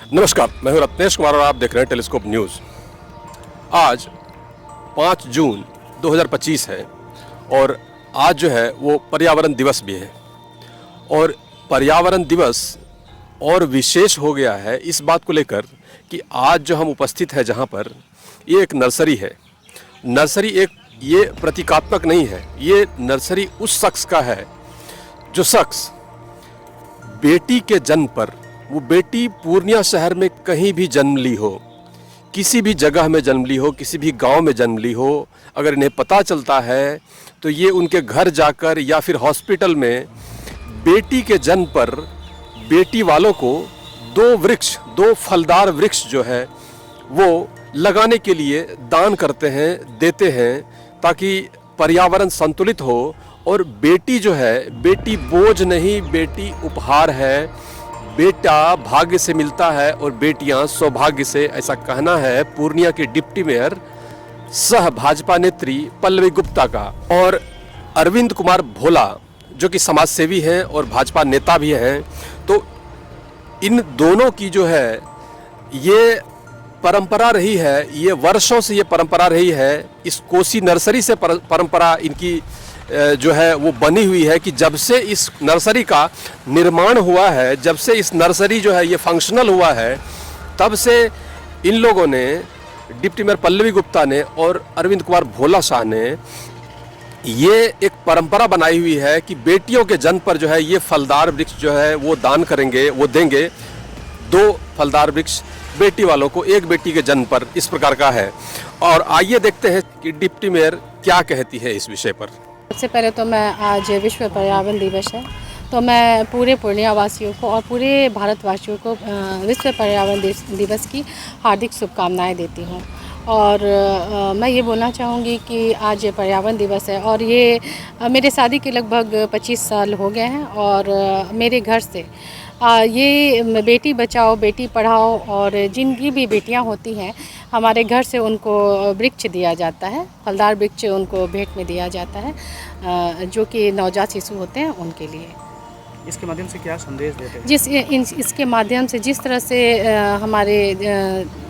नमस्कार, मैं हूं रत्नेश कुमार और आप देख रहे हैं टेलीस्कोप न्यूज़। आज 5 जून 2025 है और आज जो है वो पर्यावरण दिवस भी है। और पर्यावरण दिवस और विशेष हो गया है इस बात को लेकर कि आज जो हम उपस्थित है जहां पर, ये एक नर्सरी है। नर्सरी एक ये प्रतीकात्मक नहीं है, ये नर्सरी उस शख्स का है जो शख्स बेटी के जन्म पर, वो बेटी पूर्णिया शहर में कहीं भी जन्म ली हो, किसी भी जगह में जन्म ली हो, किसी भी गांव में जन्म ली हो, अगर इन्हें पता चलता है तो ये उनके घर जाकर या फिर हॉस्पिटल में बेटी के जन्म पर बेटी वालों को दो फलदार वृक्ष जो है वो लगाने के लिए दान करते हैं, देते हैं, ताकि पर्यावरण संतुलित हो। और बेटी जो है, बेटी बोझ नहीं, बेटी उपहार है। बेटा भाग्य से मिलता है और बेटियां सौभाग्य से, ऐसा कहना है पूर्णिया के डिप्टी मेयर सह भाजपा नेत्री पल्लवी गुप्ता का। और अरविंद कुमार भोला जो कि समाज सेवी हैं और भाजपा नेता भी हैं, तो इन दोनों की जो है ये परंपरा रही है, ये वर्षों से ये परंपरा रही है। इस कोसी नर्सरी से परंपरा इनकी जो है वो बनी हुई है कि जब से इस नर्सरी का निर्माण हुआ है, जब से इस नर्सरी जो है ये फंक्शनल हुआ है, तब से इन लोगों ने, डिप्टी मेयर पल्लवी गुप्ता ने और अरविंद कुमार भोला शाह ने, ये एक परंपरा बनाई हुई है कि बेटियों के जन्म पर जो है ये फलदार वृक्ष जो है वो दान करेंगे, वो देंगे। 2 फलदार वृक्ष बेटी वालों को, एक बेटी के जन्म पर, इस प्रकार का है। और आइए देखते हैं कि डिप्टी मेयर क्या कहती है इस विषय पर। सबसे पहले तो मैं, आज विश्व पर्यावरण दिवस है, तो मैं पूरे पूर्णिया वासियों को और पूरे भारतवासियों को विश्व पर्यावरण दिवस की हार्दिक शुभकामनाएं देती हूं। और मैं ये बोलना चाहूँगी कि आज पर्यावरण दिवस है और ये मेरे शादी के लगभग 25 साल हो गए हैं। और मेरे घर से ये बेटी बचाओ बेटी पढ़ाओ, और जिनकी भी बेटियां होती हैं हमारे घर से उनको वृक्ष दिया जाता है, फलदार वृक्ष उनको भेंट में दिया जाता है, जो कि नवजात शिशु होते हैं उनके लिए। इसके माध्यम से क्या संदेश देते हैं? इसके माध्यम से जिस तरह से हमारे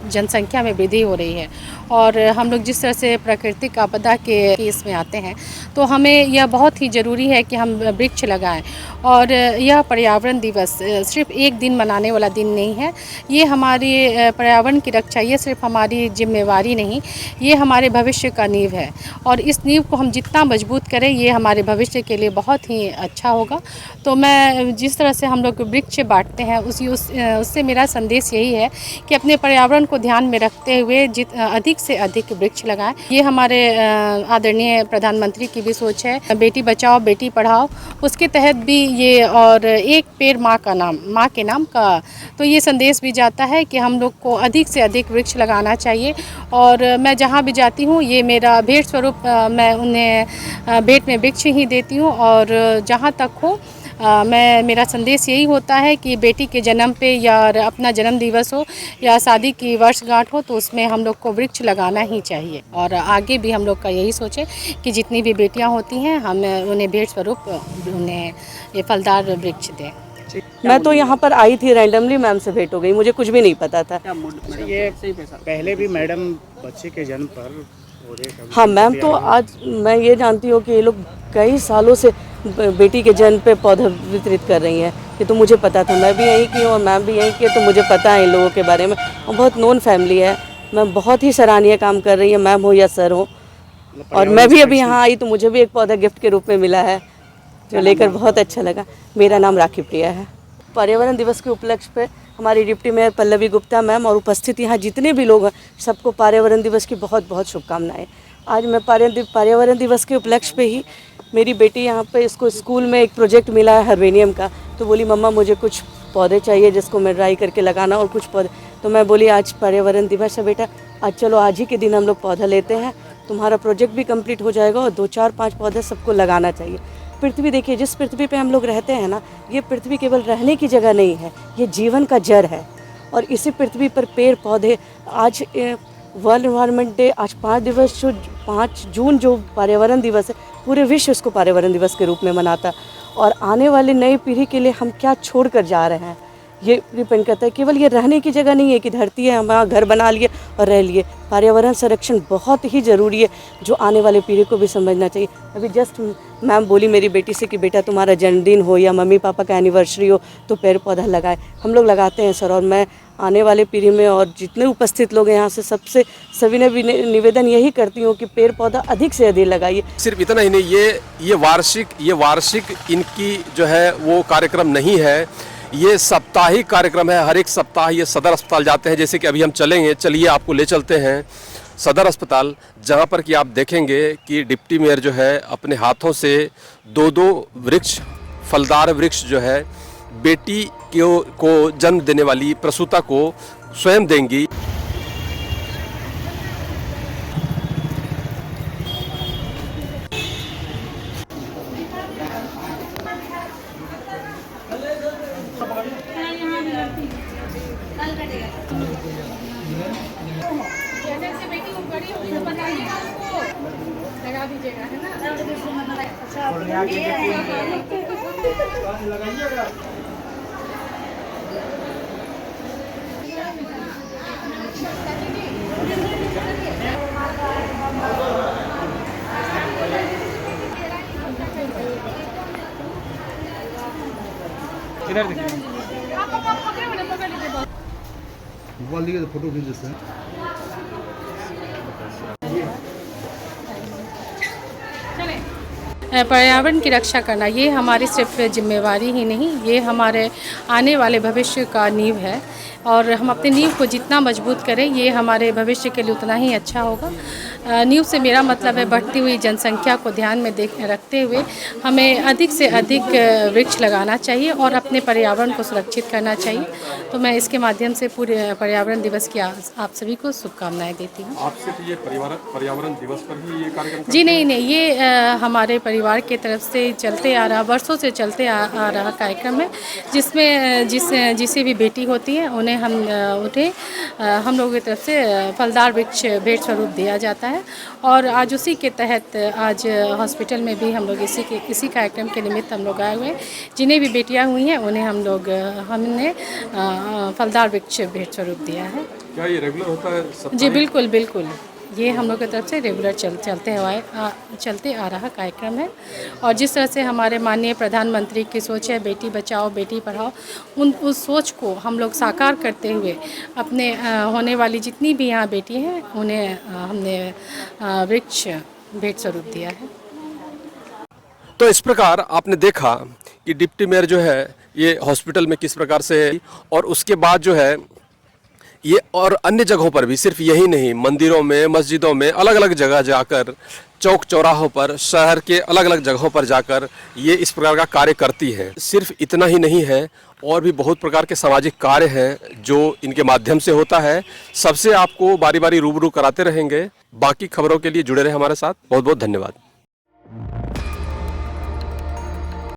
जनसंख्या में वृद्धि हो रही है और हम लोग जिस तरह से प्राकृतिक आपदा के इसमें आते हैं, तो हमें यह बहुत ही ज़रूरी है कि हम वृक्ष लगाएं। और यह पर्यावरण दिवस सिर्फ एक दिन मनाने वाला दिन नहीं है, ये हमारी पर्यावरण की रक्षा, ये सिर्फ हमारी जिम्मेवारी नहीं, ये हमारे भविष्य का नींव है। और इस नींव को हम जितना मजबूत करें, ये हमारे भविष्य के लिए बहुत ही अच्छा होगा। तो मैं जिस तरह से हम लोग वृक्ष बांटते हैं, उससे मेरा संदेश यही है कि अपने पर्यावरण को ध्यान में रखते हुए अधिक से अधिक वृक्ष लगाएं। ये हमारे आदरणीय प्रधानमंत्री की भी सोच है, बेटी बचाओ बेटी पढ़ाओ, उसके तहत भी ये, और एक पेड़ माँ के नाम का, तो ये संदेश भी जाता है कि हम लोग को अधिक से अधिक वृक्ष लगाना चाहिए। और मैं जहाँ भी जाती हूँ, ये मेरा भेंट स्वरूप, मैं उन्हें भेंट में वृक्ष ही देती हूँ। और जहाँ तक हो, मेरा संदेश यही होता है कि बेटी के जन्म पे या अपना जन्म दिवस हो या शादी की वर्षगांठ हो, तो उसमें हम लोग को वृक्ष लगाना ही चाहिए। और आगे भी हम लोग का यही सोच है कि जितनी भी बेटियां होती हैं, हम उन्हें भेंट स्वरूप उन्हें ये फलदार वृक्ष दें। मैं तो यहाँ पर आई थी, रैंडमली मैम से भेंट हो गई, मुझे कुछ भी नहीं पता था। ये पहले भी मैडम बच्चे के जन्म पर, हाँ मैम, तो आज मैं ये जानती हूँ कि ये लोग कई सालों से बेटी के जन्म पे पौधा वितरित कर रही हैं। ये तो मुझे पता था, मैं भी यहीं की हूँ और मैम भी यहीं की है, तो मुझे पता है इन लोगों के बारे में। और बहुत नोन फैमिली है, मैं बहुत ही सराहनीय काम कर रही है, मैम हो या सर हो। और मैं भी अभी यहाँ आई तो मुझे भी एक पौधा गिफ्ट के रूप में मिला है, जो लेकर बहुत अच्छा लगा। मेरा नाम राखी प्रिया है। पर्यावरण दिवस के उपलक्ष्य पे हमारी deputy mayor Pallavi Gupta ma'am और उपस्थित यहाँ जितने भी लोग हैं, सबको पर्यावरण दिवस की बहुत बहुत शुभकामनाएं। आज मैं पर्यावरण दिवस के उपलक्ष्य पे ही, मेरी बेटी यहाँ पे, इसको स्कूल में एक प्रोजेक्ट मिला है हर्बेनियम का, तो बोली मम्मा मुझे कुछ पौधे चाहिए जिसको मैं ड्राई करके लगाना और कुछ पौधे। तो मैं बोली आज पर्यावरण दिवस है बेटा, आज चलो आज ही के दिन हम लोग पौधा लेते हैं, तुम्हारा प्रोजेक्ट भी कंप्लीट हो जाएगा और 2, 4, 5 पौधे सबको लगाना चाहिए। पृथ्वी देखिए, जिस पृथ्वी पे हम लोग रहते हैं ना, ये पृथ्वी केवल रहने की जगह नहीं है, ये जीवन का जड़ है। और इसी पृथ्वी पर पेड़ पौधे, आज वर्ल्ड एनवायरनमेंट डे, आज 5 जून जो पर्यावरण दिवस है, पूरे विश्व इसको पर्यावरण दिवस के रूप में मनाता। और आने वाली नई पीढ़ी के लिए हम क्या छोड़ कर जा रहे हैं, ये डिपेंड करता है। केवल ये रहने की जगह नहीं है कि धरती है, हम यहाँ घर बना लिए और रह लिए। पर्यावरण संरक्षण बहुत ही ज़रूरी है, जो आने वाले पीढ़ी को भी समझना चाहिए। अभी जस्ट मैम बोली मेरी बेटी से कि बेटा तुम्हारा जन्मदिन हो या मम्मी पापा का एनिवर्सरी हो तो पेड़ पौधा लगाए। हम लोग लगाते हैं सर, और मैं आने वाले पीढ़ी में और जितने उपस्थित लोग हैं यहाँ से सबसे सभी ने भी निवेदन यही करती हूँ कि पेड़ पौधा अधिक से अधिक लगाइए। सिर्फ इतना ही नहीं, ये वार्षिक इनकी जो है वो कार्यक्रम नहीं है, ये साप्ताहिक कार्यक्रम है। हर एक सप्ताह ये सदर अस्पताल जाते हैं, जैसे कि अभी हम चलेंगे, चलिए आपको ले चलते हैं सदर अस्पताल, जहाँ पर कि आप देखेंगे कि डिप्टी मेयर जो है अपने हाथों से 2-2 वृक्ष, फलदार वृक्ष जो है बेटी को जन्म देने वाली प्रसूता को स्वयं देंगी। लगा दीजिएगा, है ना? इधर देखिए, मोबाइल लिए फोटो खींच देते हैं। पर्यावरण की रक्षा करना ये हमारी सिर्फ जिम्मेवारी ही नहीं, ये हमारे आने वाले भविष्य का नींव है, और हम अपने नींव को जितना मजबूत करें ये हमारे भविष्य के लिए उतना ही अच्छा होगा। नींव से मेरा मतलब है बढ़ती हुई जनसंख्या को ध्यान में रखते हुए हमें अधिक से अधिक वृक्ष लगाना चाहिए और अपने पर्यावरण को सुरक्षित करना चाहिए। तो मैं इसके माध्यम से पूरे पर्यावरण दिवस की आप सभी को शुभकामनाएं देती हूँ। आपसे ये पर्यावरण दिवस पर ही ये कार्यक्रम जी नहीं, ये हमारे परिवार की तरफ से चलते आ रहा, वर्षों से चलते आ रहा कार्यक्रम है, जिसमें जिसे भी बेटी होती है उन्हें हम लोगों की तरफ से फलदार वृक्ष भेंट स्वरूप दिया जाता है। और आज उसी के तहत आज हॉस्पिटल में भी हम लोग इसी कार्यक्रम के निमित्त हम लोग आए हुए हैं। जिन्हें भी बेटियां हुई हैं उन्हें हमने फलदार वृक्ष भेंट स्वरूप दिया है। क्या ये रेगुलर होता है? जी बिल्कुल, ये हम लोग की तरफ से रेगुलर चलते आ रहा कार्यक्रम है। और जिस तरह से हमारे माननीय प्रधानमंत्री की सोच है बेटी बचाओ बेटी पढ़ाओ, उस सोच को हम लोग साकार करते हुए अपने होने वाली जितनी भी यहाँ बेटी हैं उन्हें हमने वृक्ष भेंट स्वरूप दिया है। तो इस प्रकार आपने देखा कि डिप्टी मेयर जो है ये हॉस्पिटल में किस प्रकार से, और उसके बाद जो है ये और अन्य जगहों पर भी, सिर्फ यही नहीं, मंदिरों में, मस्जिदों में, अलग अलग जगह जाकर, चौक चौराहों पर, शहर के अलग अलग जगहों पर जाकर ये इस प्रकार का कार्य करती है। सिर्फ इतना ही नहीं है, और भी बहुत प्रकार के सामाजिक कार्य हैं जो इनके माध्यम से होता है। सबसे आपको बारी बारी रूबरू कराते रहेंगे। बाकी खबरों के लिए जुड़े रहे हमारे साथ। बहुत बहुत धन्यवाद।